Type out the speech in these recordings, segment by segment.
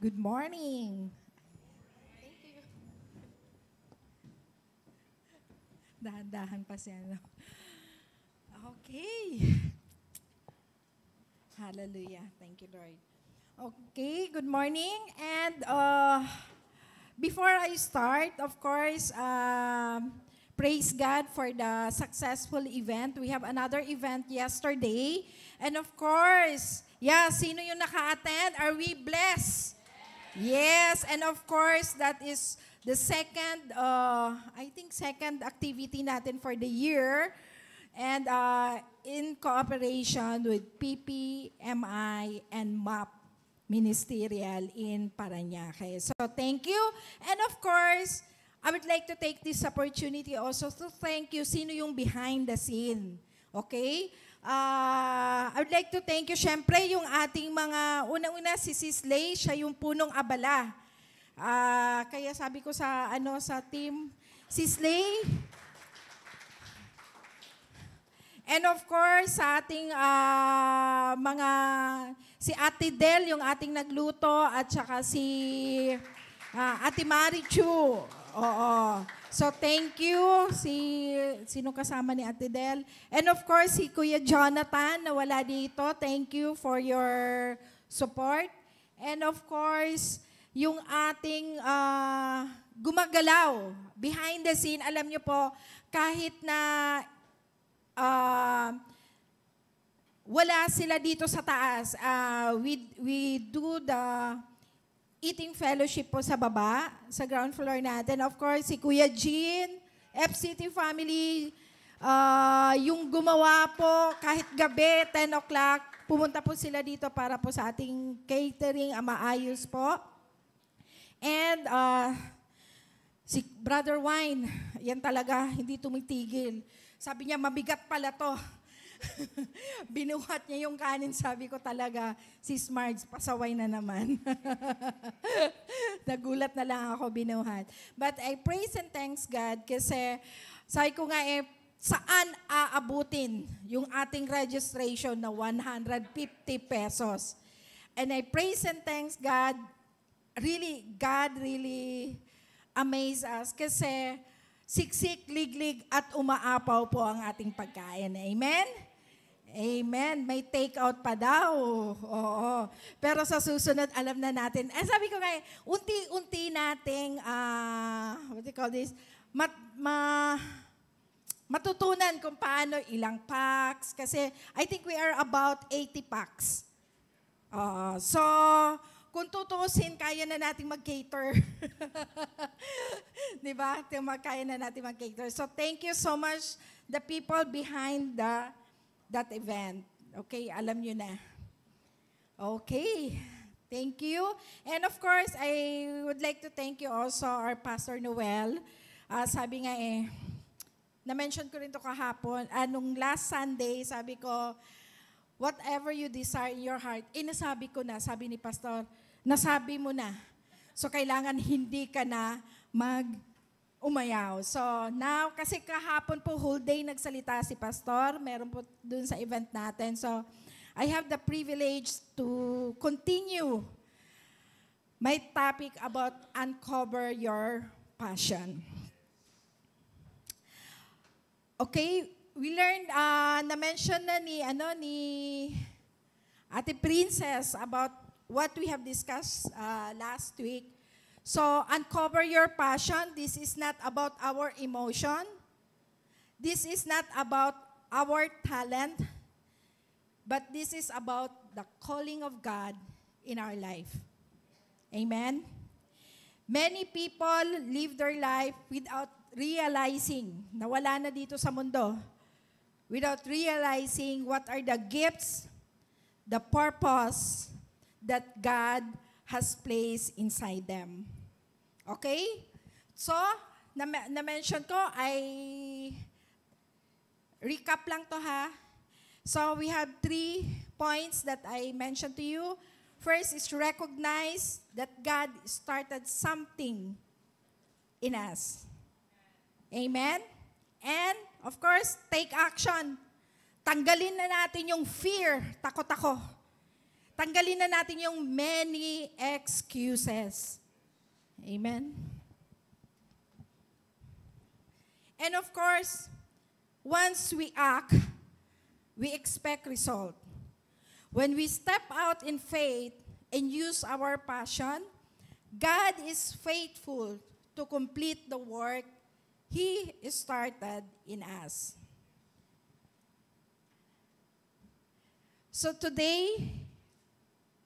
Good morning. Thank you. Dahan-dahan pa siya. No? Okay. Hallelujah. Thank you, Lord. Okay, good morning. And before I start, of course, praise God for the successful event. We have another event yesterday. And of course, sino yung naka-attend? Are we blessed? Yes, and of course, that is the second, second activity natin for the year. And in cooperation with PPMI and MAP Ministerial in Parañaque. So thank you. And of course, I would like to take this opportunity also to thank you. Sino yung behind the scene? Okay? I would like to thank you, syempre, yung ating mga, unang-una si Sis Lay, siya yung punong abala. Kaya sabi ko sa team, Sis Lay, and of course, sa ating si Ate Del, yung ating nagluto, at saka si Ate Marichu. Oo. So, thank you. Sino kasama ni Ate Del? And of course, si Kuya Jonathan na wala dito. Thank you for your support. And of course, yung ating gumagalaw, behind the scene, alam nyo po, kahit na wala sila dito sa taas, we do the eating fellowship po sa baba, sa ground floor natin. Of course, si Kuya Jean, FCT family, yung gumawa po kahit gabi, 10 o'clock, pumunta po sila dito para po sa ating catering, maayos po. And si Brother Wine, yan talaga, hindi tumitigil. Sabi niya, mabigat pala to. Binuhat niya yung kanin, sabi ko talaga, si Smarts, pasaway na naman. Nagulat na lang ako, binuhat. But I praise and thanks God kasi sabi ko nga saan aabutin yung ating registration na 150 pesos. And I praise and thanks God, God really amazed us kasi siksik, liglig at umaapaw po ang ating pagkain. Amen? Amen. May take out pa daw. Oo. Pero sa susunod, alam na natin. Sabi ko nga, unti-unti nating, what do you call this, matutunan kung paano ilang packs. Kasi I think we are about 80 packs. So, kung tutuusin, kaya na natin mag-cater. Diba? Kaya na natin mag-cater. So, thank you so much, the people behind that event. Okay, alam nyo na. Okay, thank you. And of course, I would like to thank you also our Pastor Noel. Sabi nga na-mention ko rin to kahapon, nung last Sunday, sabi ko, whatever you desire in your heart, nasabi ko na, sabi ni Pastor, nasabi mo na. So, kailangan hindi ka na umayaw. So, now, kasi kahapon po, whole day nagsalita si Pastor. Meron po dun sa event natin. So, I have the privilege to continue my topic about uncover your passion. Okay, we learned, na-mention na ni Ate Princess about what we have discussed last week. So, uncover your passion. This is not about our emotion. This is not about our talent. But this is about the calling of God in our life. Amen? Many people live their life without realizing na wala na dito sa mundo. Without realizing what are the gifts, the purpose that God has placed inside them. Okay? So, na-mention ko, recap lang to ha. So, we have 3 points that I mentioned to you. First is to recognize that God started something in us. Amen? And, of course, take action. Tanggalin na natin yung fear, takot ako. Tanggalin na natin yung many excuses. Amen? And of course, once we act, we expect result. When we step out in faith and use our passion, God is faithful to complete the work He started in us. So today,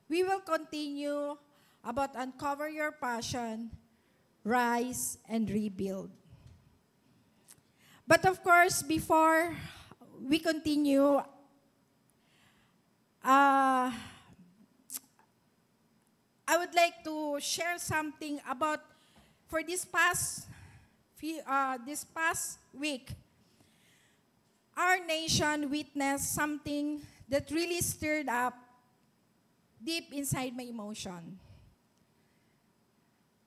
we will continue about uncover your passion, rise, and rebuild. But of course, before we continue, I would like to share something about for this past week. Our nation witnessed something that really stirred up deep inside my emotion.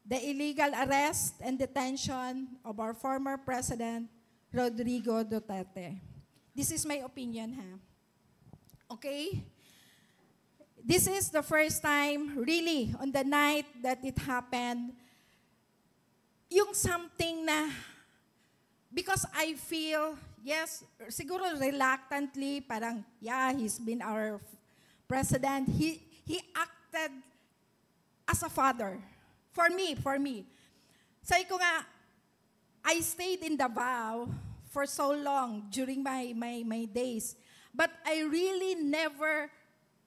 The illegal arrest and detention of our former President, Rodrigo Duterte. This is my opinion, ha? Okay? This is the first time, really, on the night that it happened, yung something na, because I feel, yes, siguro reluctantly, parang, yeah, he's been our president. He acted as a father. For me. Sabi ko nga, I stayed in Davao for so long during my days. But I really never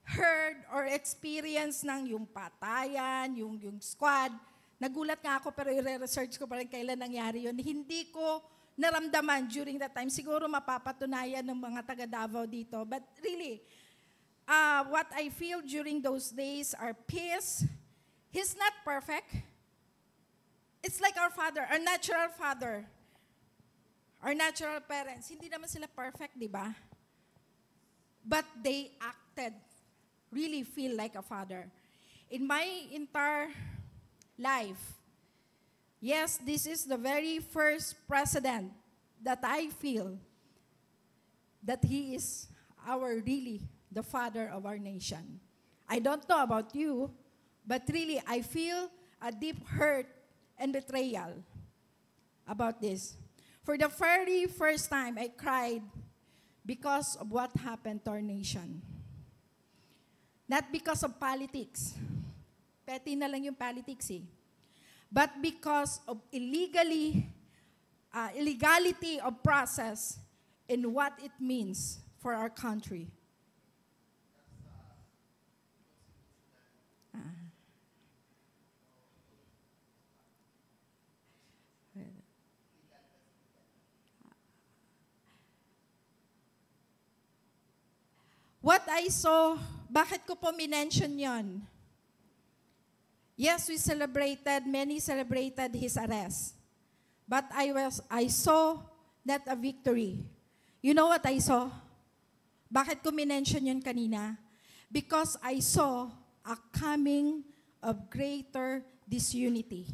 heard or experienced ng yung patayan, yung squad. Nagulat nga ako pero i-research ko pa rin kailan nangyari yun. Hindi ko naramdaman during that time. Siguro mapapatunayan ng mga taga Davao dito. But really, what I feel during those days are peace. He's not perfect. It's like our father, our natural father. Our natural parents. Hindi naman sila perfect, di ba? But they acted, really feel like a father. In my entire life, yes, this is the very first president that I feel that he is really the father of our nation. I don't know about you, but really I feel a deep hurt and betrayal about this. For the very first time, I cried because of what happened to our nation. Not because of politics. Petty na lang yung politics eh. But because of illegality of process and what it means for our country. What I saw, bakit ko po minention yon? Yes, many celebrated his arrest. But I saw not a victory. You know what I saw? Bakit ko minention yun kanina? Because I saw a coming of greater disunity.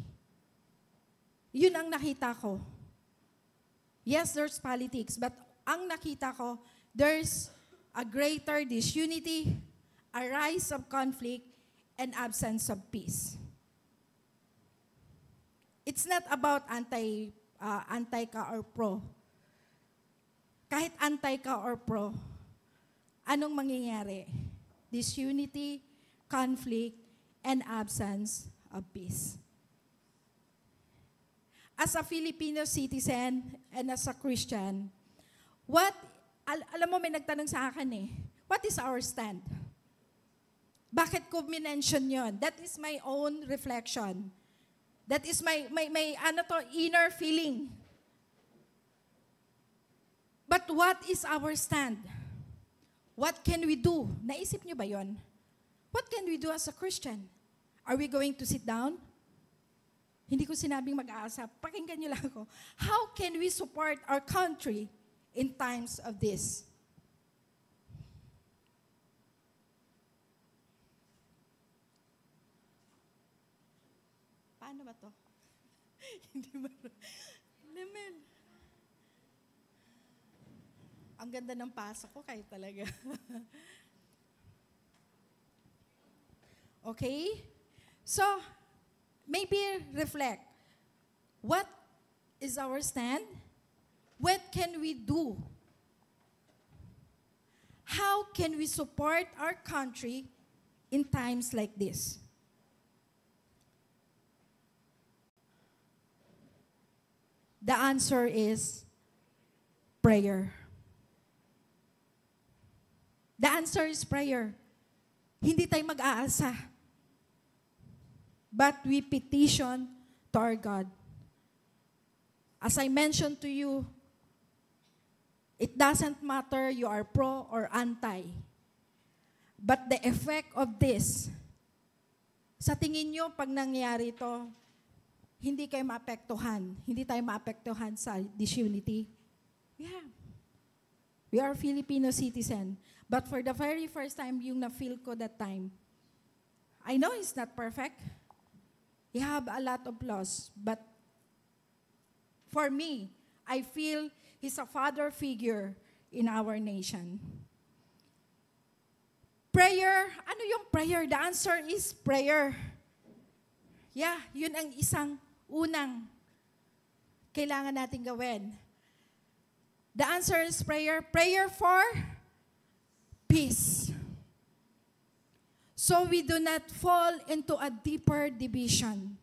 Yun ang nakita ko. Yes, there's politics, but ang nakita ko, there's a greater disunity, a rise of conflict, and absence of peace. It's not about anti ka or pro. Kahit anti ka or pro, anong mangyayari? Disunity, conflict, and absence of peace. As a Filipino citizen and as a Christian, alam mo, may nagtanong sa akin eh, what is our stand? Bakit ko minention yon? That is my own reflection. That is my inner feeling. But what is our stand? What can we do? Naisip niyo ba yon? What can we do as a Christian? Are we going to sit down? Hindi ko sinabing mag-aasap. Pakinggan niyo lang ako. How can we support our country in times of this? Paano ba to? Hindi ba? Naman. Ang ganda ng pasok ko, kayo talaga. Okay? So, maybe reflect. What is our stand? What can we do? How can we support our country in times like this? The answer is prayer. The answer is prayer. Hindi tayo mag-aalsa. But we petition to our God. As I mentioned to you, it doesn't matter you are pro or anti. But the effect of this, sa tingin nyo, pag nangyari ito, hindi kayo maapektuhan. Hindi tayo maapektuhan sa disunity. Yeah. We are Filipino citizen. But for the very first time, yung na-feel ko that time, I know it's not perfect. You have a lot of flaws. But for me, I feel he's a father figure in our nation. Prayer, ano yung prayer? The answer is prayer. Yeah, yun ang isang unang kailangan natin gawin. The answer is prayer. Prayer for peace. So we do not fall into a deeper division.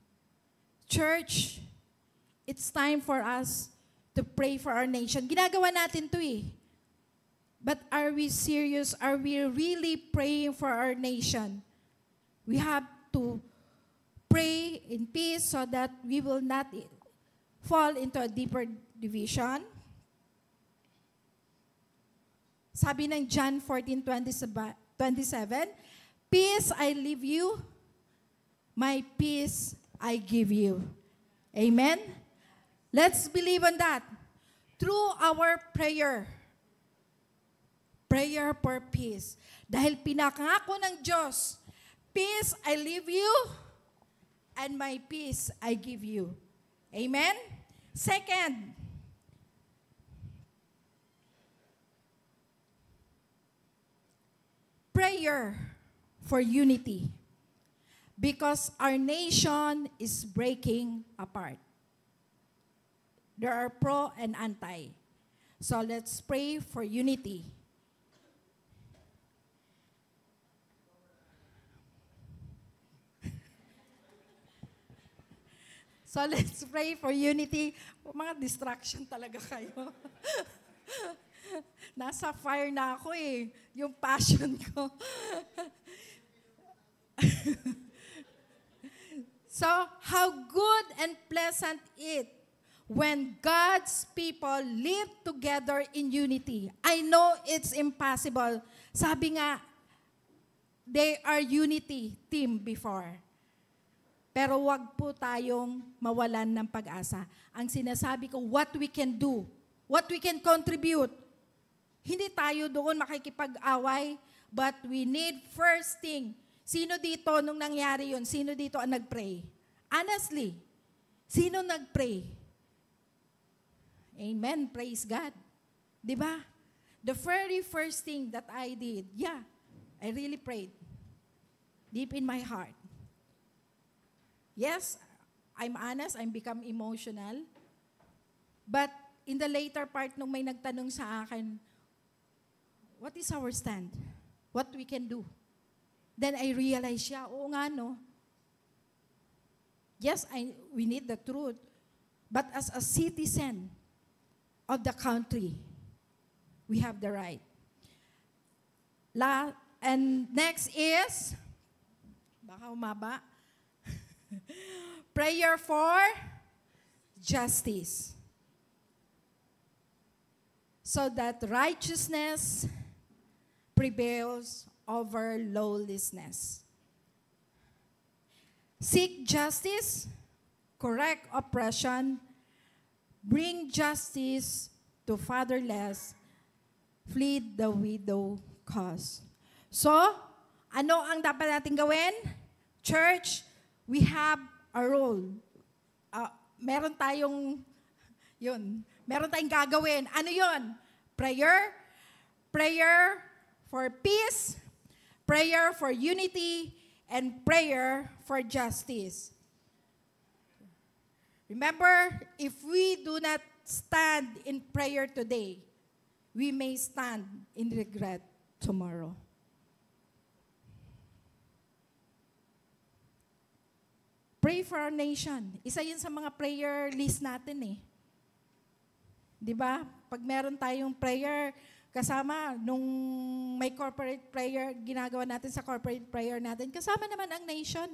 Church, it's time for us to pray for our nation. Ginagawa natin to eh. But are we serious? Are we really praying for our nation? We have to pray in peace so that we will not fall into a deeper division. Sabi ng John 14:27, peace I leave you, my peace I give you. Amen? Let's believe on that. Through our prayer for peace. Dahil pinakangako ng Diyos, peace I leave you, and my peace I give you. Amen? Second, prayer for unity. Because our nation is breaking apart. There are pro and anti. So let's pray for unity. So let's pray for unity. Mga distraction talaga kayo. Nasa fire na ako eh. Yung passion ko. So, how good and pleasant it when God's people live together in unity. I know it's impossible. Sabi nga, they are unity team before. Pero wag po tayong mawalan ng pag-asa. Ang sinasabi ko, what we can do, what we can contribute. Hindi tayo doon makikipag-away, but we need first thing. Sino dito nung nangyari yun? Sino dito ang nag-pray? Honestly, sino nag-pray? Amen, praise God. Diba? The very first thing that I did, I really prayed. Deep in my heart. Yes, I'm honest, I'm become emotional. But in the later part, nung may nagtanong sa akin, what is our stand? What we can do? Then I realized, oo nga no. Yes, we need the truth. But as a citizen of the country, we have the right. And next is, baka umaba, prayer for justice. So that righteousness prevails over lawlessness. Seek justice, correct oppression, bring justice to fatherless, plead the widow cause. So, ano ang dapat natin gawin? Church, we have a role. Meron tayong gagawin. Ano yun? Prayer for peace, prayer for unity, and prayer for justice. Remember, if we do not stand in prayer today, we may stand in regret tomorrow. Pray for our nation. Isa yun sa mga prayer list natin eh. Di ba? Pag meron tayong prayer, kasama nung may corporate prayer, ginagawa natin sa corporate prayer natin, kasama naman ang nation.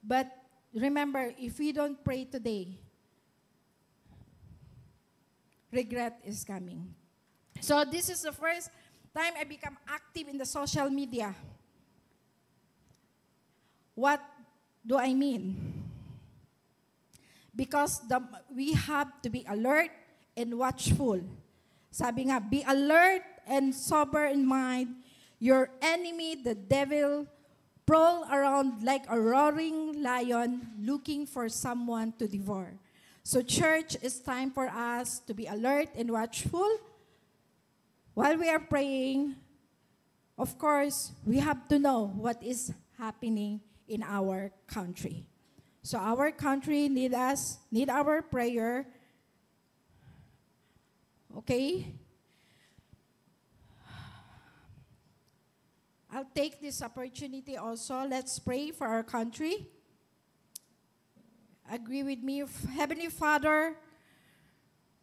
But remember, if we don't pray today, regret is coming. So this is the first time I become active in the social media. What do I mean? Because we have to be alert and watchful. Sabi nga, be alert and sober in mind. Your enemy, the devil, prowl around like a roaring lion looking for someone to devour. So church, it's time for us to be alert and watchful. While we are praying, of course, we have to know what is happening in our country. So our country need our prayer. Okay? I'll take this opportunity also. Let's pray for our country. Agree with me. Heavenly Father,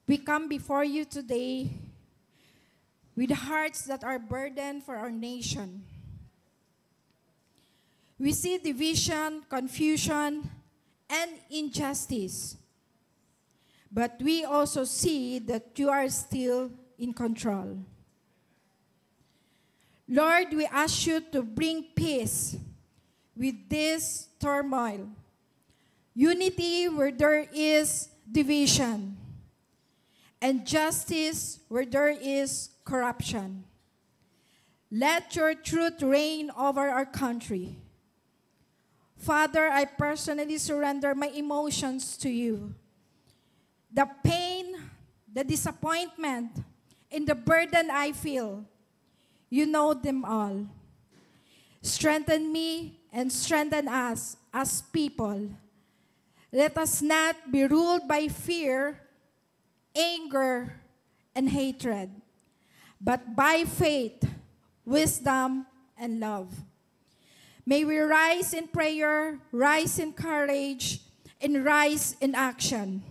we come before you today with hearts that are burdened for our nation. We see division, confusion, and injustice. But we also see that you are still in control. Lord, we ask you to bring peace with this turmoil. Unity where there is division. And justice where there is corruption. Let your truth reign over our country. Father, I personally surrender my emotions to you. The pain, the disappointment, and the burden I feel, you know them all. Strengthen me and strengthen us as people. Let us not be ruled by fear, anger, and hatred, but by faith, wisdom, and love. May we rise in prayer, rise in courage, and rise in action.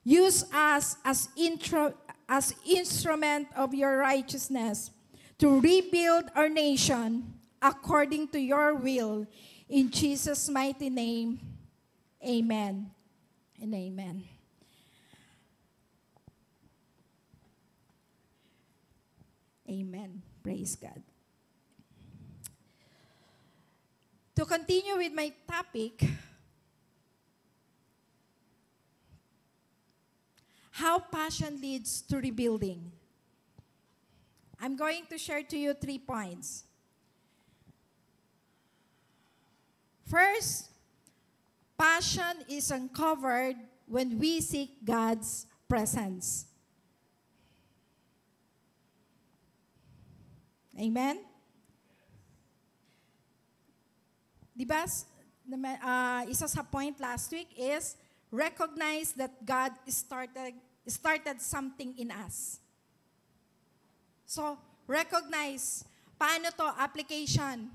Use us as instrument of your righteousness to rebuild our nation according to your will. In Jesus' mighty name, amen and amen. Amen. Praise God. To continue with my topic, how passion leads to rebuilding. I'm going to share to you 3 points. First, passion is uncovered when we seek God's presence. Amen? Diba, isa sa point last week is recognize that God started something in us. So, recognize, paano to application?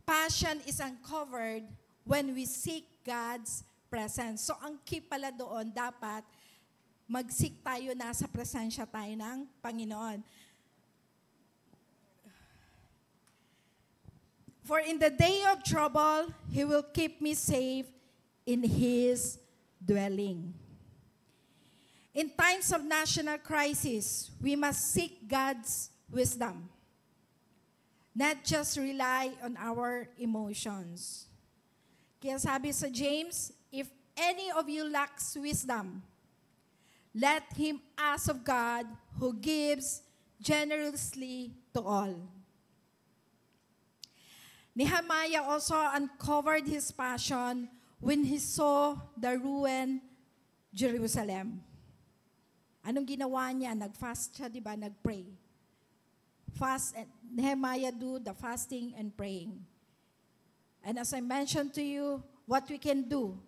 Passion is uncovered when we seek God's presence. So, ang key pala doon, dapat mag-seek tayo, nasa presensya tayo ng Panginoon. For in the day of trouble, He will keep me safe in His dwelling. In times of national crisis, we must seek God's wisdom, not just rely on our emotions. Kaya sabi sa James, if any of you lacks wisdom, let him ask of God who gives generously to all. Nehemiah also uncovered his passion when he saw the ruined Jerusalem. Anong ginawa niya? Nag-fast siya, di ba? Nag-pray. fast, and Nehemiah do the fasting and praying. And as I mentioned to you, what we can do,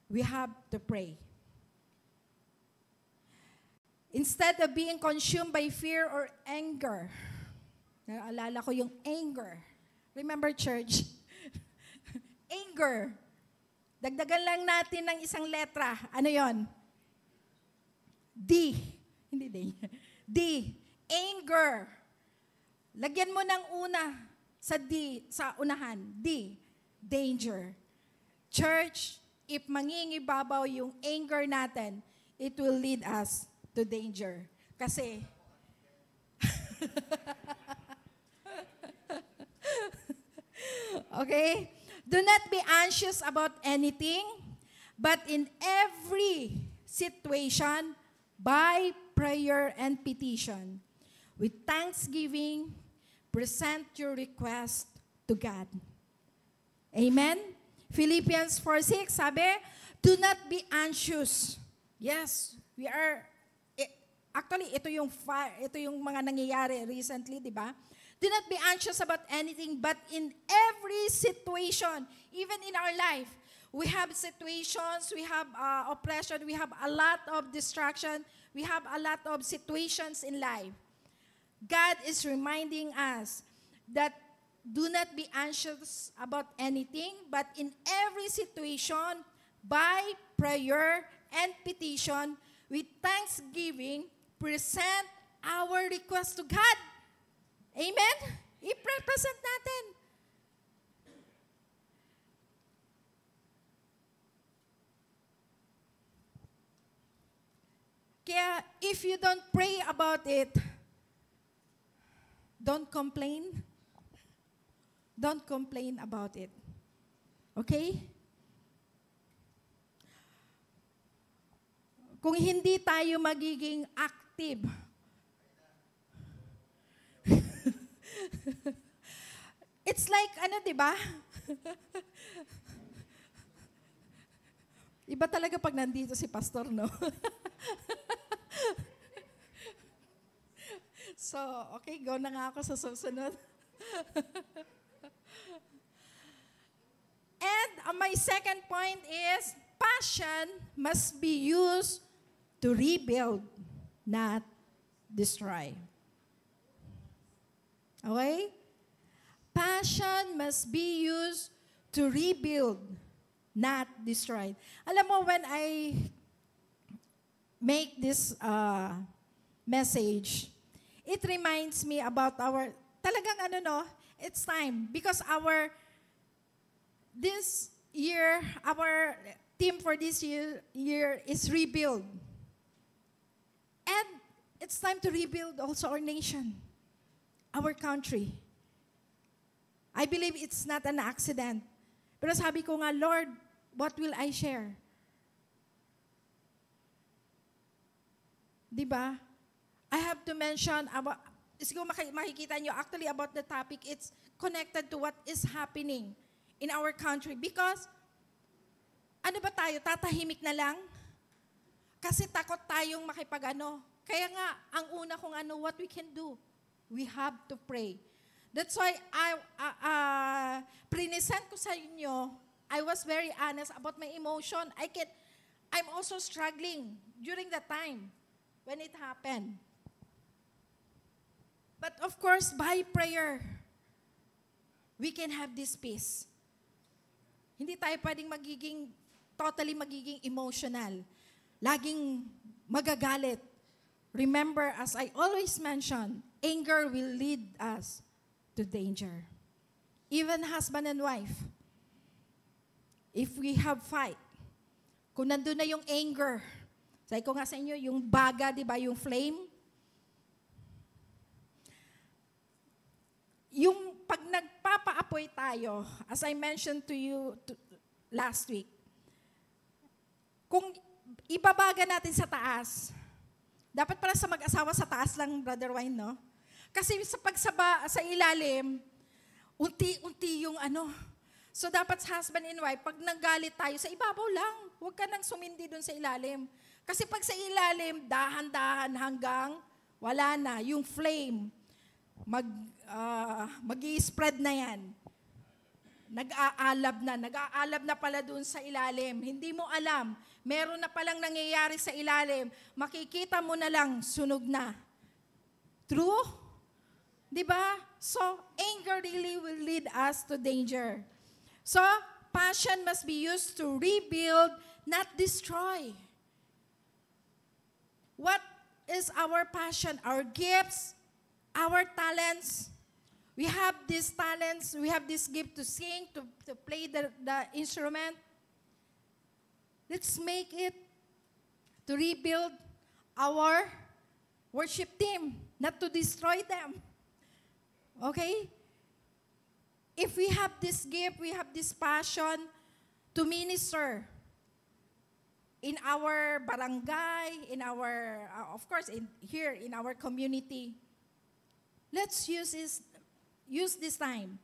we have to pray. Instead of being consumed by fear or anger, naalala ko yung anger. Remember, church? Anger. Dagdagan lang natin ng isang letra. Ano yon? D. Hindi D. D. Anger. Lagyan mo ng una sa D, sa unahan. D. Danger. Church, if mangingibabaw yung anger natin, it will lead us to danger. Kasi, okay? Do not be anxious about anything, but in every situation, by prayer and petition, with thanksgiving, present your request to God. Amen? Philippians 4:6, sabi, do not be anxious. Yes, we are, actually, ito yung mga nangyayari recently, di ba? Do not be anxious about anything, but in every situation, even in our life, we have situations, we have oppression, we have a lot of distraction, we have a lot of situations in life. God is reminding us that do not be anxious about anything, but in every situation, by prayer and petition, with thanksgiving, present our request to God. Amen? I-present natin. Kaya, if you don't pray about it, don't complain. Don't complain about it. Okay? Kung hindi tayo magiging active, it's like, di ba? Iba talaga pag nandito si pastor, no? So, okay, go na nga ako sa susunod. And my second point is, passion must be used to rebuild, not destroy. Okay? Passion must be used to rebuild, not destroy. Alam mo, when I make this message, it reminds me about talagang it's time. Because this year, our theme for this year is rebuild. And it's time to rebuild also our nation, our country. I believe it's not an accident. Pero sabi ko nga, Lord, what will I share? Diba? I have to mention about, siguro makikita nyo, actually about the topic, it's connected to what is happening in our country. Because, ano ba tayo? Tatahimik na lang? Kasi takot tayong Kaya nga, ang una kong what we can do, we have to pray. That's why present ko sa inyo, I was very honest about my emotion. I'm also struggling during that time when it happened. But of course, by prayer, we can have this peace. Hindi tayo pwedeng totally magiging emotional. Laging magagalit. Remember, as I always mention, anger will lead us to danger. Even husband and wife, if we have fight, kung nandun na yung anger, sabi ko nga sa inyo, yung baga, di ba, yung flame, yung pag nagpapaapoy tayo, as I mentioned to you last week, kung ibabaga natin sa taas, dapat pala sa mag-asawa sa taas lang, Brother Wayne, no? Kasi sa ilalim, unti-unti yung So dapat sa husband and wife, pag nanggalit tayo, sa ibabaw lang. Huwag ka nang sumindi dun sa ilalim. Kasi pag sa ilalim, dahan-dahan hanggang wala na. Yung flame, mag-i-spread na yan. Nag-aalab na pala dun sa ilalim. Hindi mo alam, meron na palang nangyayari sa ilalim. Makikita mo na lang, sunog na. True? Diba? So, anger really will lead us to danger. So, passion must be used to rebuild, not destroy. What is our passion? Our gifts, our talents. We have these talents, we have this gift to sing, to play the instrument. Let's make it to rebuild our worship team, not to destroy them. Okay? If we have this gift, we have this passion to minister in our barangay, in our, of course, here in our community, let's use this time.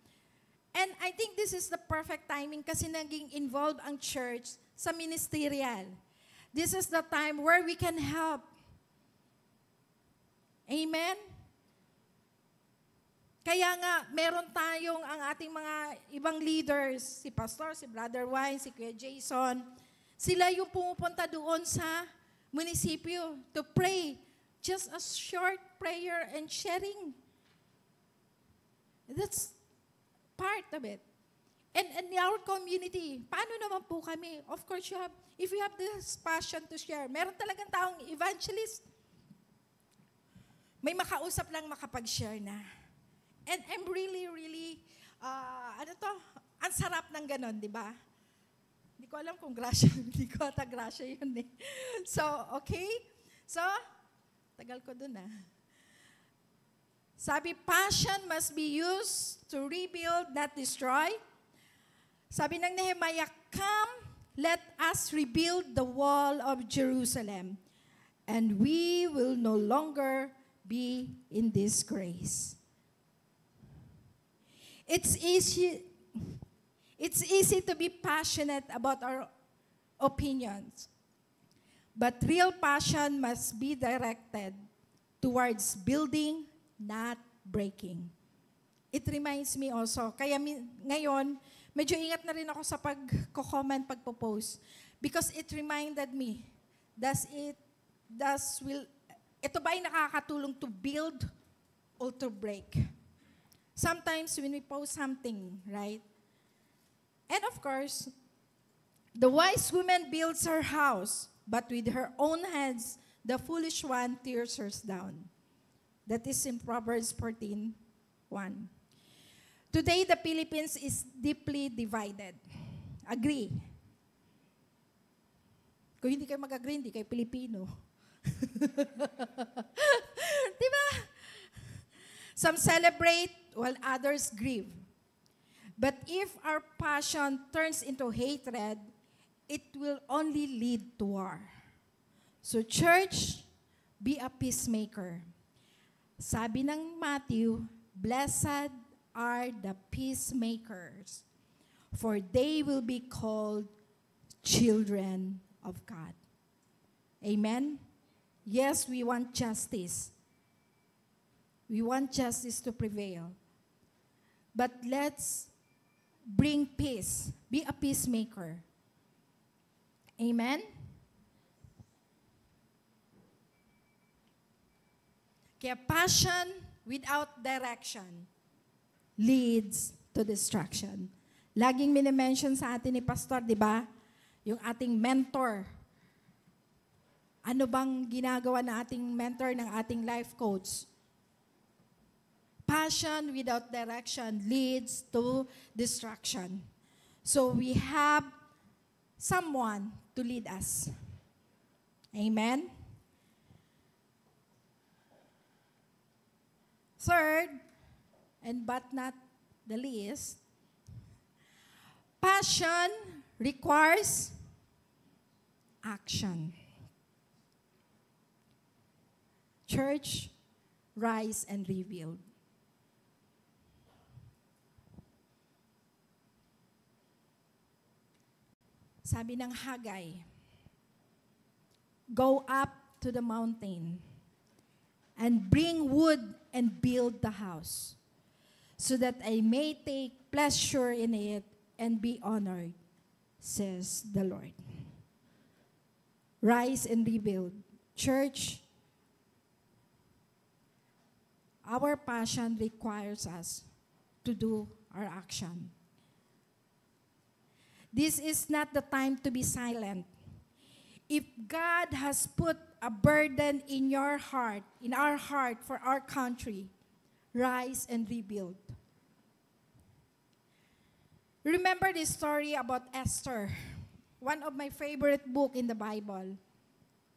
And I think this is the perfect timing kasi naging involved ang church sa ministerial. This is the time where we can help. Amen? Kaya nga, meron tayong ang ating mga ibang leaders, si Pastor, si Brother Wine, si Kuya Jason. Sila yung pumupunta doon sa munisipyo to pray. Just a short prayer and sharing. That's part of it. And in our community, paano naman po kami? Of course, if you have this passion to share, meron talagang taong evangelist. May makausap lang makapag-share na. And I'm really, ang sarap ng ganon, di ba? Hindi ko alam kung grasya, hindi ko ata grasya yun eh. So, okay? So, tagal ko dun ah. Sabi, passion must be used to rebuild, not destroy. Sabi ng Nehemiah, come, let us rebuild the wall of Jerusalem, and we will no longer be in disgrace. It's easy to be passionate about our opinions, but real passion must be directed towards building, not breaking. It reminds me also, kaya ngayon, medyo ingat na rin ako sa pag-comment, pagpo-post, because it reminded me, ito ba ay nakakatulong to build or to break? Sometimes when we post something, right? And of course, the wise woman builds her house, but with her own hands, the foolish one tears her down. That is in Proverbs 14:1. Today, the Philippines is deeply divided. Agree? Kung hindi kayo mag-agree, hindi kayo Pilipino. Diba? Some celebrate while others grieve. But if our passion turns into hatred, it will only lead to war. So church, be a peacemaker. Sabi ng Matthew, blessed are the peacemakers, for they will be called children of God. Amen? Yes, we want justice. We want justice to prevail. But let's bring peace. Be a peacemaker. Amen? Kaya passion without direction leads to destruction. Laging minimension sa atin ni Pastor, di ba? Yung ating mentor. Ano bang ginagawa na ating mentor, ng ating life coach? Passion without direction leads to destruction. So we have someone to lead us. Amen? Third, and but not the least, passion requires action. Church, rise and rebuild. Sabi ng Haggai, go up to the mountain and bring wood and build the house, so that I may take pleasure in it and be honored, says the Lord. Rise and rebuild. Church, our passion requires us to do our action. This is not the time to be silent. If God has put a burden in your heart, in our heart for our country, rise and rebuild. Remember the story about Esther. One of my favorite book in the Bible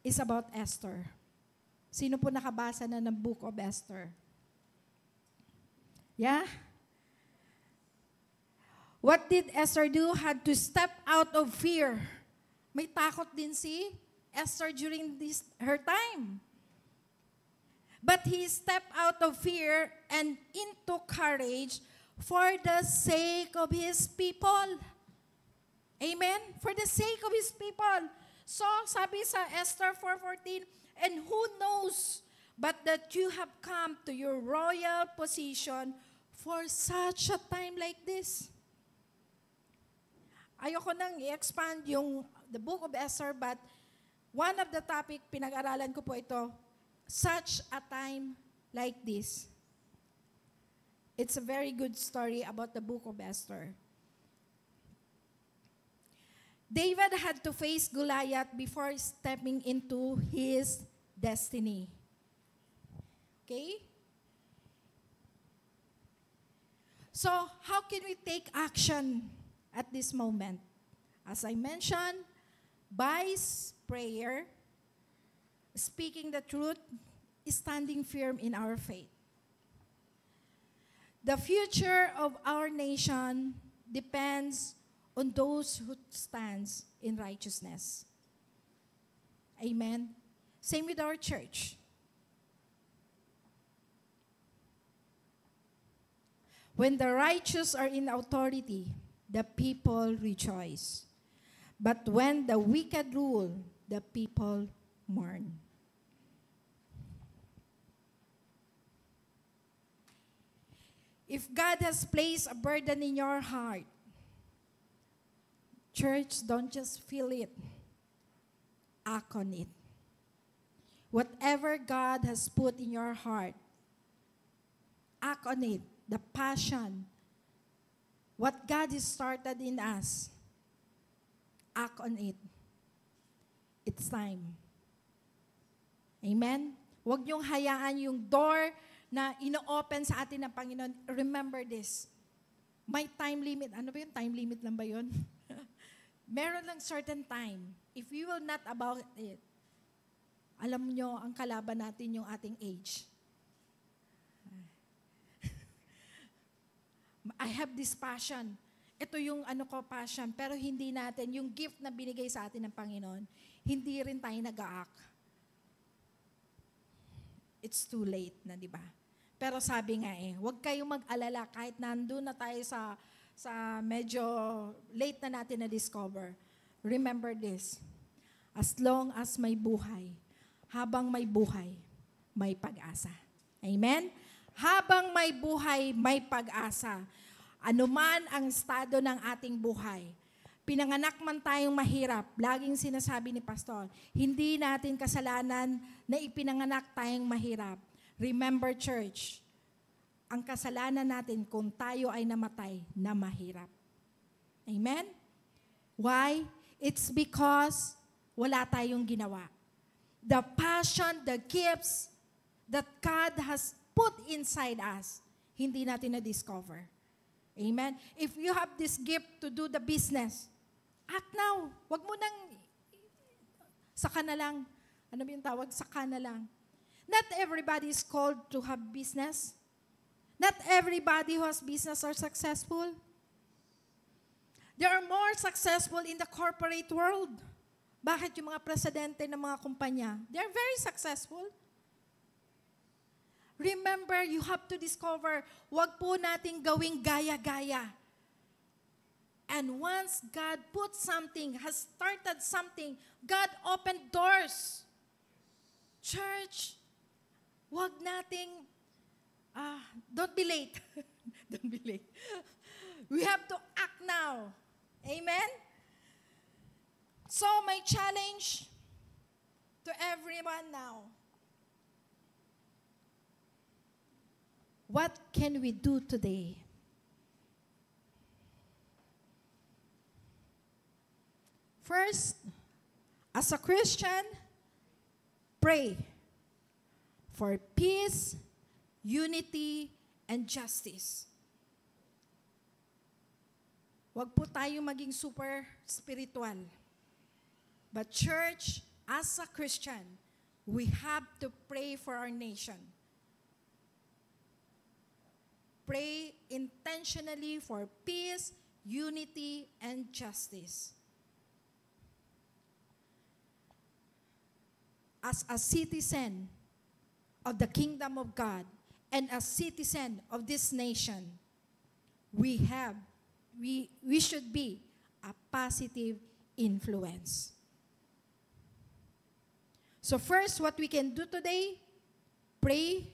is about Esther. Sino po nakabasa na ng Book of Esther? Yeah? What did Esther do? Had to step out of fear. May takot din si Esther during her time. But he stepped out of fear and into courage for the sake of his people. Amen? For the sake of his people. So, sabi sa Esther 4:14, and who knows but that you have come to your royal position for such a time like this? Ayoko nang i-expand the book of Esther, but one of the topic, pinag-aralan ko po ito, such a time like this. It's a very good story about the book of Esther. David had to face Goliath before stepping into his destiny. Okay? So, how can we take action at this moment? As I mentioned, by prayer, speaking the truth, standing firm in our faith. The future of our nation depends on those who stands in righteousness. Amen? Same with our church. When the righteous are in authority, the people rejoice. But when the wicked rule, the people mourn. If God has placed a burden in your heart, church, don't just feel it. Act on it. Whatever God has put in your heart, act on it. The passion. What God has started in us, act on it. It's time. Amen? Huwag niyong hayaan yung door na ino-open sa atin ng Panginoon. Remember this. May time limit. Ano ba yun? Time limit lang ba yun? Meron lang certain time. If we will not about it, alam nyo, ang kalaban natin yung ating age. I have this passion. Ito yung passion. Pero hindi natin, yung gift na binigay sa atin ng Panginoon, hindi rin tayo nag-a-act. It's too late na, di ba? Pero sabi nga huwag kayong mag-alala kahit nandun na tayo sa medyo late na natin na-discover. Remember this. As long as may buhay, habang may buhay, may pag-asa. Amen? Habang may buhay, may pag-asa. Ano man ang estado ng ating buhay, pinanganak man tayong mahirap, laging sinasabi ni Pastor, hindi natin kasalanan na ipinanganak tayong mahirap. Remember, church, ang kasalanan natin kung tayo ay namatay na mahirap. Amen? Why? It's because wala tayong ginawa. The passion, the gifts that God has put inside us, hindi natin na-discover. Amen? If you have this gift to do the business, act now. Wag mo nang saka na lang. Ano ba yung tawag? Saka na lang. Not everybody is called to have business. Not everybody who has business are successful. They are more successful in the corporate world. Bakit yung mga presidente ng mga kumpanya? They are very successful. Remember, you have to discover, wag po nating gawing gaya-gaya. And once God put something, has started something, God opened doors. Church, Huwag nating, don't be late. Don't be late. We have to act now. Amen? So my challenge to everyone now, what can we do today? First, as a Christian, pray for peace, unity, and justice. Huwag po tayo maging super spiritual. But church, as a Christian, we have to pray for our nation. Pray intentionally for peace, unity, and justice. As a citizen of the kingdom of God and a citizen of this nation, we should be a positive influence. So first, what we can do today, pray.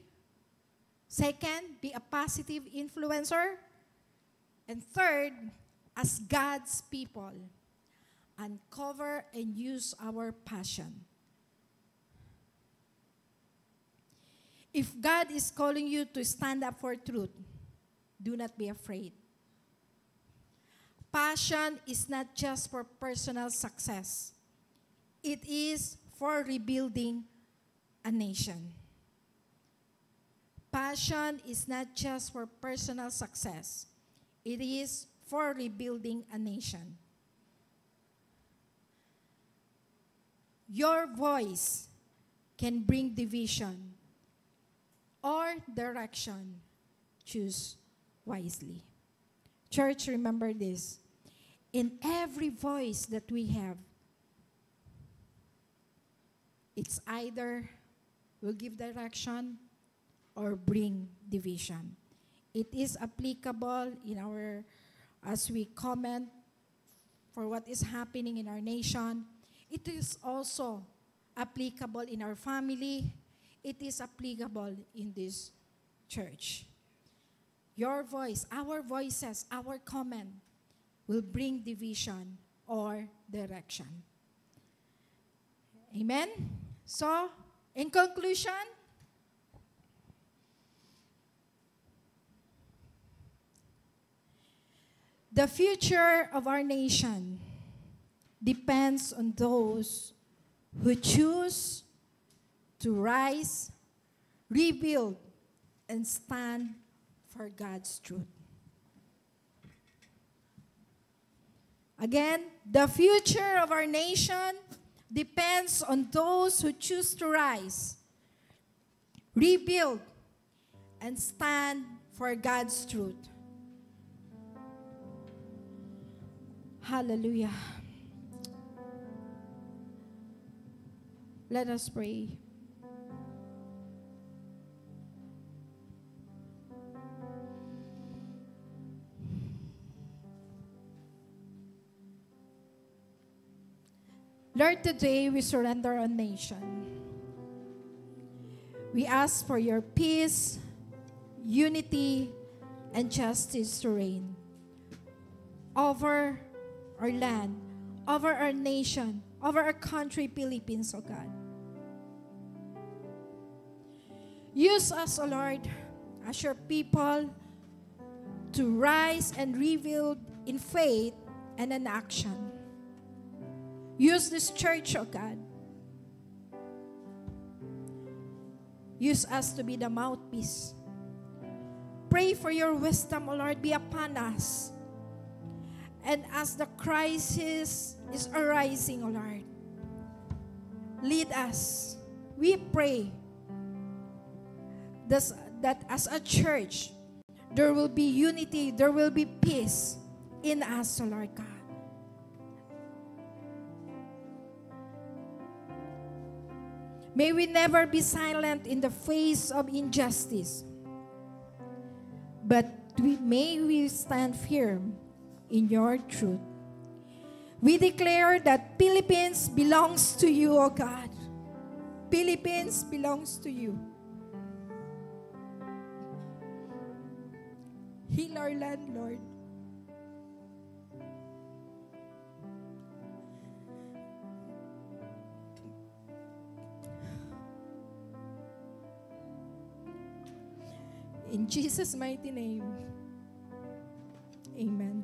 Second, be a positive influencer. And third, as God's people, uncover and use our passion. If God is calling you to stand up for truth, do not be afraid. Passion is not just for personal success. It is for rebuilding a nation. Passion is not just for personal success. It is for rebuilding a nation. Your voice can bring division or direction. Choose wisely. Church, remember this. In every voice that we have, it's either will give direction or bring division. It is applicable in our, as we comment for what is happening in our nation. It is also applicable in our family. It is applicable in this church. Your voice, our voices, our comment will bring division or direction. Amen? So, in conclusion, the future of our nation depends on those who choose to rise, rebuild, and stand for God's truth. Again, the future of our nation depends on those who choose to rise, rebuild, and stand for God's truth. Hallelujah. Let us pray. Lord, today we surrender our nation. We ask for your peace, unity, and justice to reign over our land, over our nation, over our country, Philippines, O God. Use us, O Lord, as your people to rise and rebuild in faith and in action. Use this church, O God. Use us to be the mouthpiece. Pray for your wisdom, O Lord, be upon us. And as the crisis is arising, O Lord, lead us. We pray that as a church, there will be unity, there will be peace in us, O Lord God. May we never be silent in the face of injustice, but may we stand firm in your truth. We declare that Philippines belongs to you, O God. Philippines belongs to you. Heal our land, Lord. In Jesus' mighty name, amen.